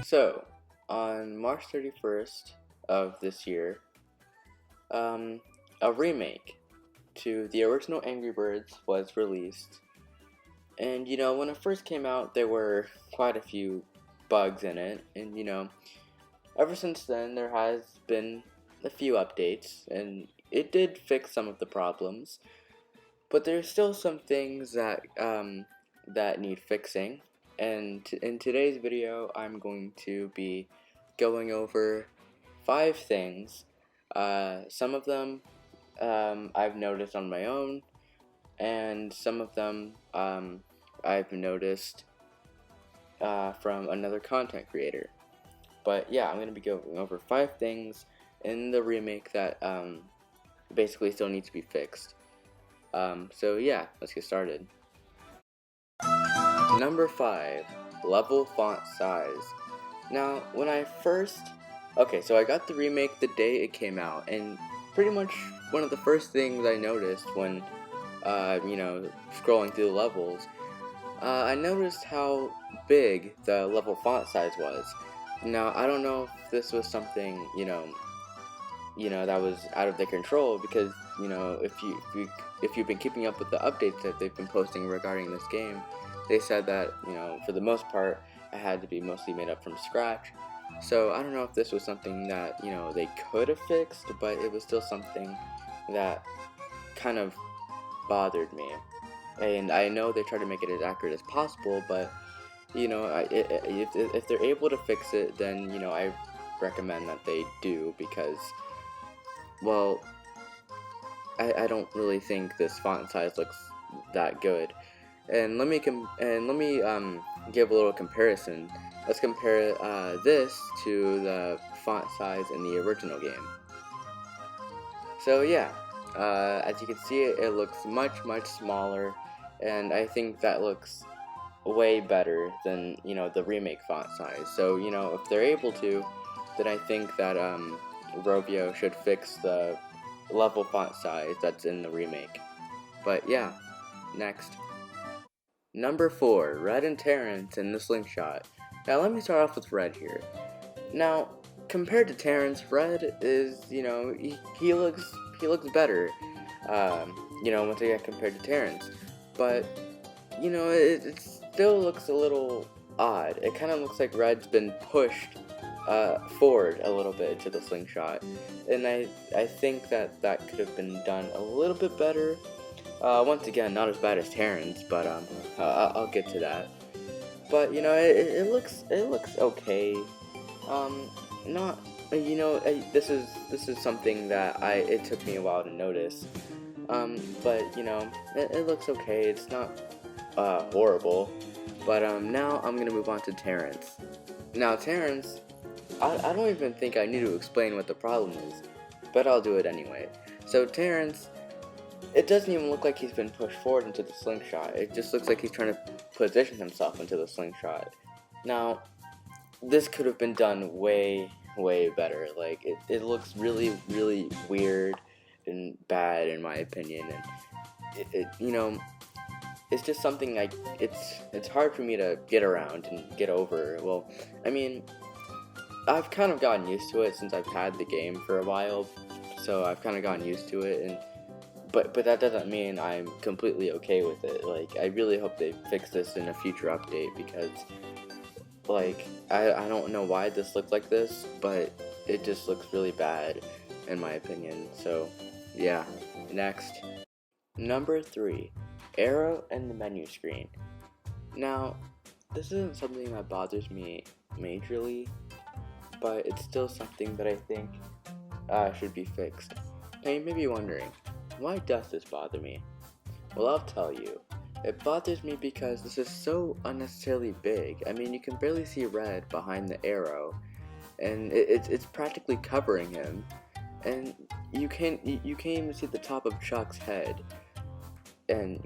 So, on March 31st of this year, a remake to the original Angry Birds was released. And when it first came out, there were quite a few bugs in it. And ever since then, there has been a few updates, and it did fix some of the problems. But there's still some things that need fixing. And in today's video, I'm going to be going over 5 things. Some of them I've noticed on my own, and some of them I've noticed from another content creator. But yeah, I'm going to be going over 5 things in the remake that basically still need to be fixed. So yeah, let's get started. Number 5, level font size. Now, when I first... Okay, so I got the remake the day it came out, and pretty much one of the first things I noticed when, scrolling through the levels, I noticed how big the level font size was. Now, I don't know if this was something, that was out of their control, because, if you've been keeping up with the updates that they've been posting regarding this game, they said that, for the most part, it had to be mostly made up from scratch. So I don't know if this was something that, they could have fixed, but it was still something that kind of bothered me. And I know they try to make it as accurate as possible, but, if they're able to fix it, then, I recommend that they do, because, well, I don't really think this font size looks that good. And let me give a little comparison. Let's compare this to the font size in the original game. So yeah, as you can see, it looks much smaller, and I think that looks way better than the remake font size. So if they're able to, then I think that Rovio should fix the level font size that's in the remake. But yeah, next. Number 4, Red and Terrence in the slingshot. Now let me start off with Red here. Now, compared to Terrence, Red is, he looks better, once again compared to Terrence. But, it still looks a little odd. It kind of looks like Red's been pushed forward a little bit into the slingshot. And I think that could have been done a little bit better. Once again, not as bad as Terrence, but I'll get to that. But it looks okay. Not this is something that it took me a while to notice. But it looks okay. It's not horrible. But now I'm gonna move on to Terrence. Now Terrence, I don't even think I need to explain what the problem is, but I'll do it anyway. So Terrence, it doesn't even look like he's been pushed forward into the slingshot. It just looks like he's trying to position himself into the slingshot. Now, this could have been done way better. Like, it looks really weird and bad in my opinion. And it's just something like it's hard for me to get around and get over. Well, I mean, I've kind of gotten used to it since I've had the game for a while, so I've kind of gotten used to it. And But that doesn't mean I'm completely okay with it. Like, I really hope they fix this in a future update, because, like, I don't know why this looks like this, but it just looks really bad, in my opinion. So, yeah. Next. Number 3, arrow and the menu screen. Now, this isn't something that bothers me majorly, but it's still something that I think should be fixed. Now, you may be wondering, why does this bother me? Well, I'll tell you. It bothers me because this is so unnecessarily big. I mean, you can barely see Red behind the arrow, and it's practically covering him. And you can't even see the top of Chuck's head. And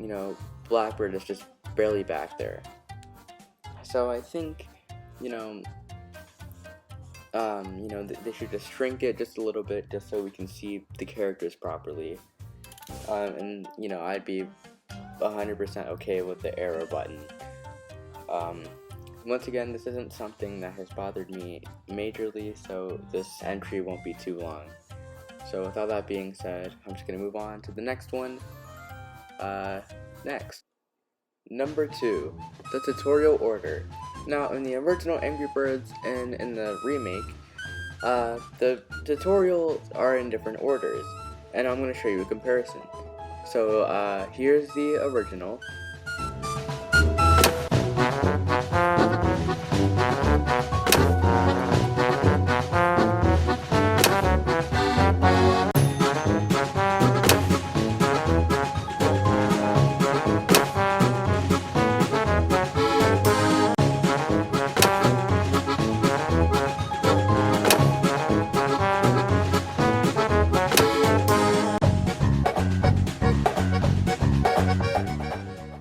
Blackbird is just barely back there. So I think they should just shrink it just a little bit, just so we can see the characters properly. And I'd be 100% okay with the arrow button. once again, this isn't something that has bothered me majorly, so this entry won't be too long. So with all that being said, I'm just going to move on to the next one. Next. Number 2, the tutorial order. Now, in the original Angry Birds and in the remake, the tutorials are in different orders, and I'm going to show you a comparison. So, here's the original.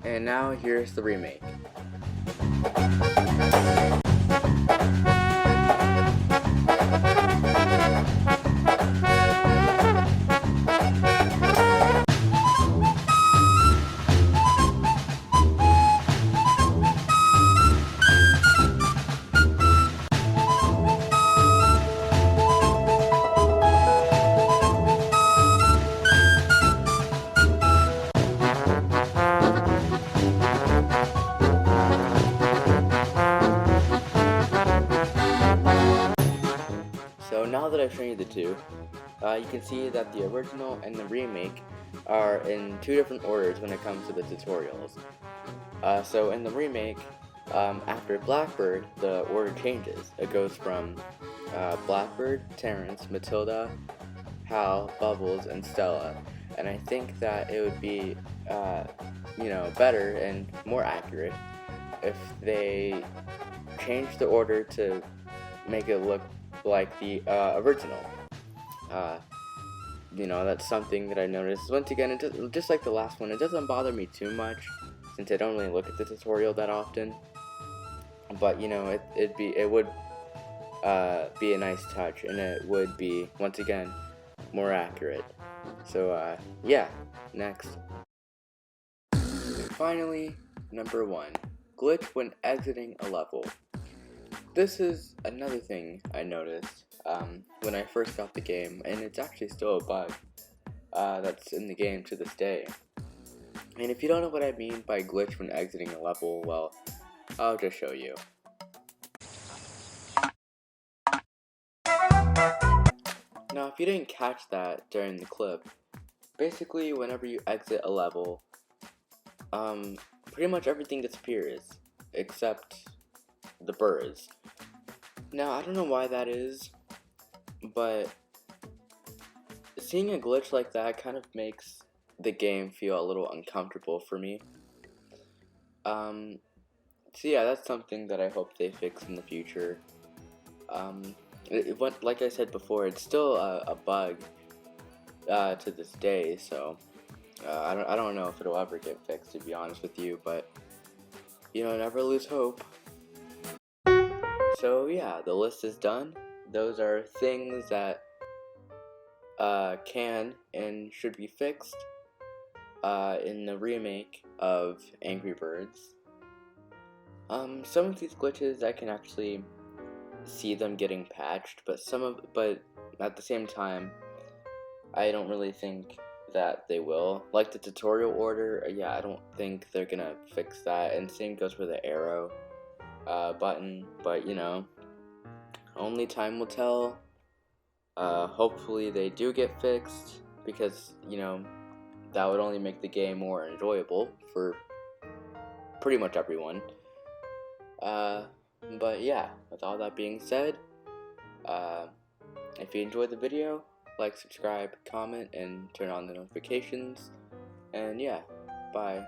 And now here's the remake. So now that I've shown you the two, you can see that the original and the remake are in two different orders when it comes to the tutorials. So in the remake, after Blackbird, the order changes. It goes from Blackbird, Terrence, Matilda, Hal, Bubbles, and Stella. And I think that it would be, better and more accurate if they changed the order to make it look like the original. That's something that I noticed. Once again, just like the last one, it doesn't bother me too much since I don't really look at the tutorial that often. But it would be a nice touch, and it would be, once again, more accurate. So yeah, next. And finally, number 1, glitch when exiting a level. This is another thing I noticed when I first got the game, and it's actually still a bug that's in the game to this day. And if you don't know what I mean by glitch when exiting a level, well, I'll just show you. Now, if you didn't catch that during the clip, basically whenever you exit a level, pretty much everything disappears, except the birds. Now, I don't know why that is, but seeing a glitch like that kind of makes the game feel a little uncomfortable for me. So yeah, that's something that I hope they fix in the future. Like I said before, it's still a bug to this day, so I don't know if it'll ever get fixed, to be honest with you, but never lose hope. So yeah, the list is done. Those are things that can and should be fixed in the remake of Angry Birds. Some of these glitches I can actually see them getting patched, but at the same time, I don't really think that they will. Like the tutorial order, yeah, I don't think they're gonna fix that, and same goes for the arrow button, but only time will tell. Hopefully they do get fixed, because that would only make the game more enjoyable for pretty much everyone. But yeah, with all that being said, if you enjoyed the video, like, subscribe, comment, and turn on the notifications, and yeah, bye.